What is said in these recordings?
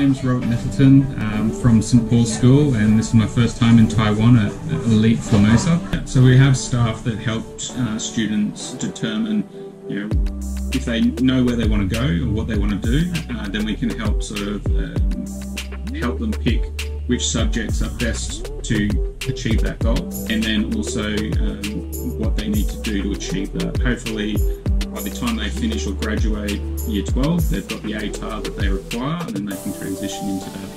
name's Robert Nettleton from St Paul's School, and this is my first time in Taiwan at Elite Formosa. So we have staff that help students determine, if they know where they want to go or what they want to do, then we can help help them pick which subjects are best to achieve that goal, and then also what they need to do to achieve that. Hopefully, by the time they finish or graduate Year 12, they've got the ATAR that they require, and then they can transition into that.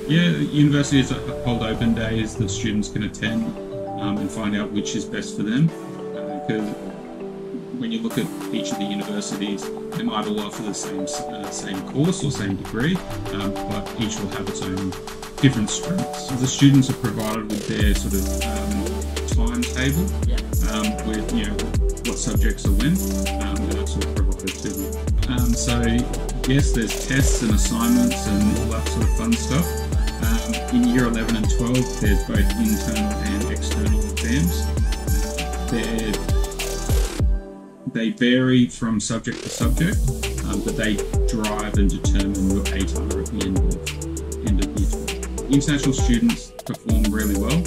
Yeah, universities hold open days that students can attend and find out which is best for them. Because when you look at each of the universities, they might all offer the same course or same degree, but each will have its own different strengths. The students are provided with their sort of timetable with what subjects are when, and that's all provided to them. So yes, there's tests and assignments and all that sort of fun stuff. In year 11 and 12, there's both internal and external exams. They vary from subject to subject, but they drive and determine your ATAR at the end of year 12. International students perform really well.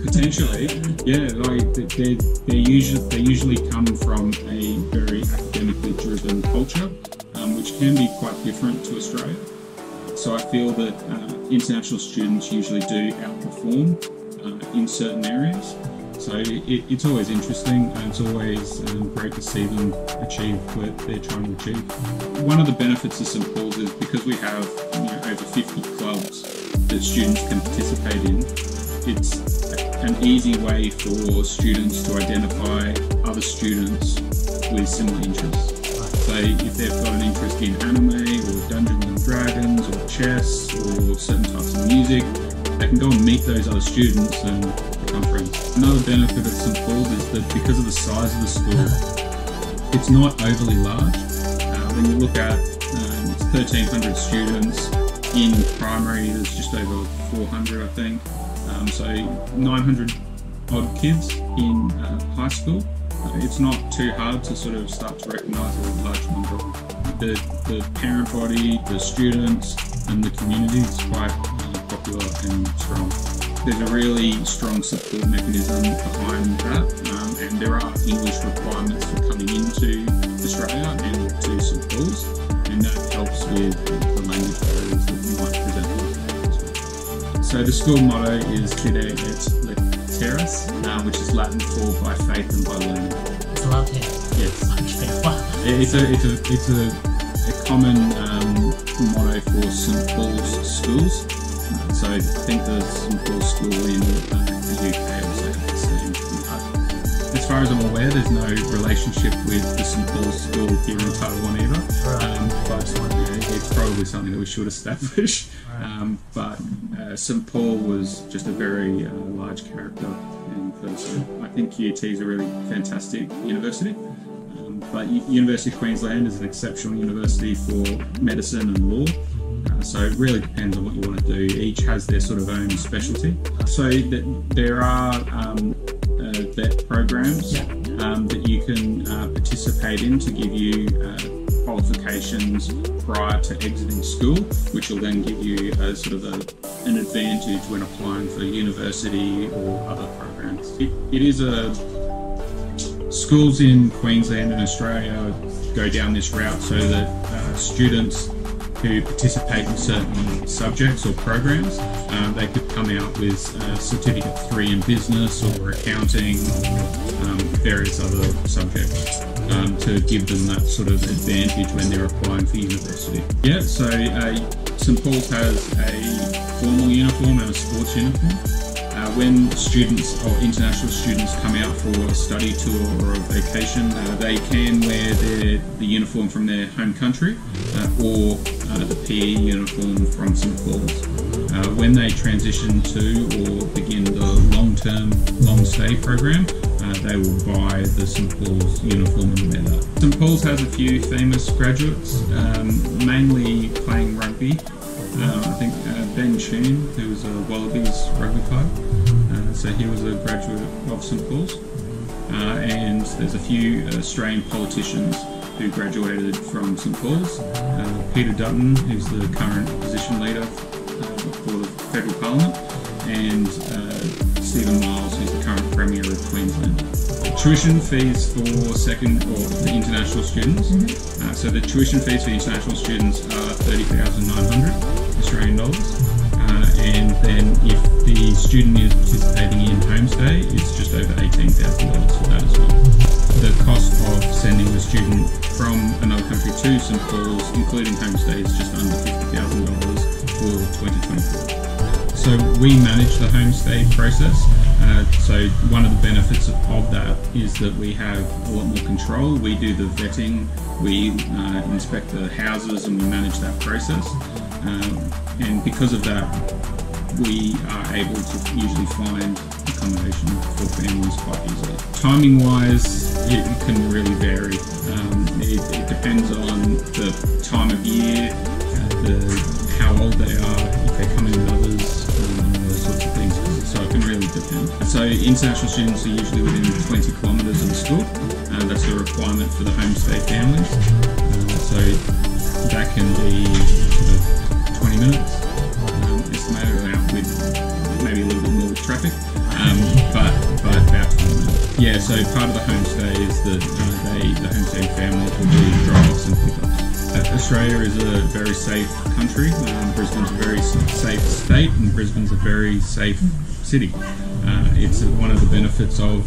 Potentially, yeah. They usually come from a very academically driven culture, which can be quite different to Australia. So I feel that international students usually do outperform in certain areas. So it's always interesting, and it's always great to see them achieve what they're trying to achieve. One of the benefits of St Paul's is because we have over 50 clubs that students can participate in. It's an easy way for students to identify other students with similar interests. So if they've got an interest in anime or Dungeons and Dragons or chess or certain types of music, they can go and meet those other students and become friends. Another benefit of St Paul's is that because of the size of the school, it's not overly large. When you look at it's 1,300 students. In primary, there's just over 400, I think. So 900 odd kids in high school. It's not too hard to sort of start to recognise a large number. The parent body, the students, and the community is quite popular and strong. There's a really strong support mechanism behind that, and there are English requirements for coming into Australia and to St Paul's, and that helps with the language barriers that you might present with. So the school motto is Fide et Lateris, which is Latin for by faith and by learning. It's Latin. Yes. Okay. Wow. It's a common motto for St Paul's schools. So I think the St Paul's school in the UK also has the same. As far as I'm aware, there's no relationship with the St Paul's school here in Taiwan either. But it's probably something that we should establish. But St Paul was just a very large character and person. I think UT is a really fantastic university. But University of Queensland is an exceptional university for medicine and law. So it really depends on what you want to do. Each has their sort of own specialty. So there are vet programs that you can participate in to give you qualifications prior to exiting school, which will then give you a sort of an advantage when applying for university or other programs. It is schools in Queensland and Australia go down this route so that students who participate in certain subjects or programs, they could come out with Certificate 3 in business or accounting, various other subjects, to give them that sort of advantage when they're applying for university. Yeah, so St Paul's has a formal uniform and a sports uniform. When students or international students come out for a study tour or a vacation, they can wear the uniform from their home country or the PE uniform from St Paul's. When they transition to or begin the long-term, long-stay program, they will buy the St Paul's uniform and wear that. St Paul's has a few famous graduates, mainly playing rugby. I think Ben Choon, who was a Wallabies rugby player, so he was a graduate of St Paul's. And there's a few Australian politicians who graduated from St Paul's, Peter Dutton, who's the current opposition leader for the federal parliament, and Stephen Miles, who's the current Premier of Queensland. Tuition fees for the international students. So the tuition fees for international students are $30,900 Australian dollars. And then if the student is participating in homestay, it's just over $18,000 for that as well. The cost of sending the student from another country to St Paul's, including homestay, is just under $50,000 for 2024. So we manage the homestay process. So one of the benefits of that is that we have a lot more control. We do the vetting, we inspect the houses, and we manage that process. And because of that, we are able to usually find accommodation for families quite easily. Timing-wise, it can really vary. It depends on the time of year, how old they are, if they're coming with others, those sorts of things. So it can really depend. So international students are usually within 20 kilometres of the school. That's a requirement for the homestay families. So that can be sort of 20 minutes, estimated out with maybe a little bit more with traffic, but about 20 minutes. Yeah, so part of the homestay is that the homestay families will do drop-offs and pick-ups. Australia is a very safe country. Brisbane's a very safe state, and Brisbane's a very safe city. It's one of the benefits of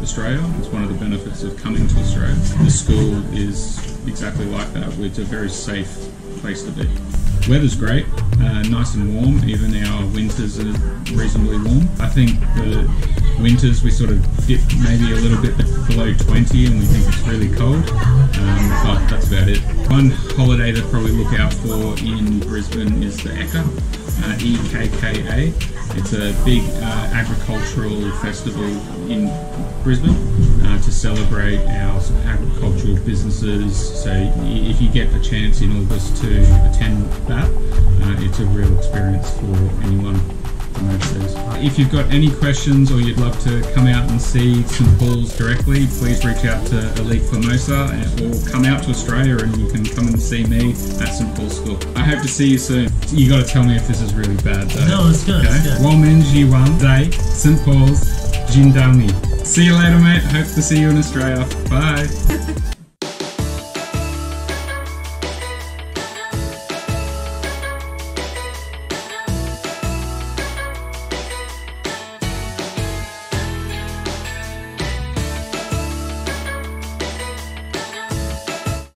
Australia. It's one of the benefits of coming to Australia. The school is exactly like that. It's a very safe place to be. Weather's great, nice and warm. Even our winters are reasonably warm. I think the winters we sort of dip maybe a little bit below 20 and we think it's really cold, but that's about it. One holiday to probably look out for in Brisbane is the Ekka, EKKA. It's a big agricultural festival in Brisbane to celebrate our agricultural businesses. So if you get a chance in August to attend that, it's a real experience for anyone from overseas. If you've got any questions or you'd love to come out and see St Paul's directly, please reach out to Elite Formosa or come out to Australia and you can come and see me at St Paul's School. I hope to see you soon. You got to tell me if this is really bad though. No, it's good. Okay? It's good. Women Jiwan Day, St Paul's, Jindami. See you later, mate. Hope to see you in Australia. Bye.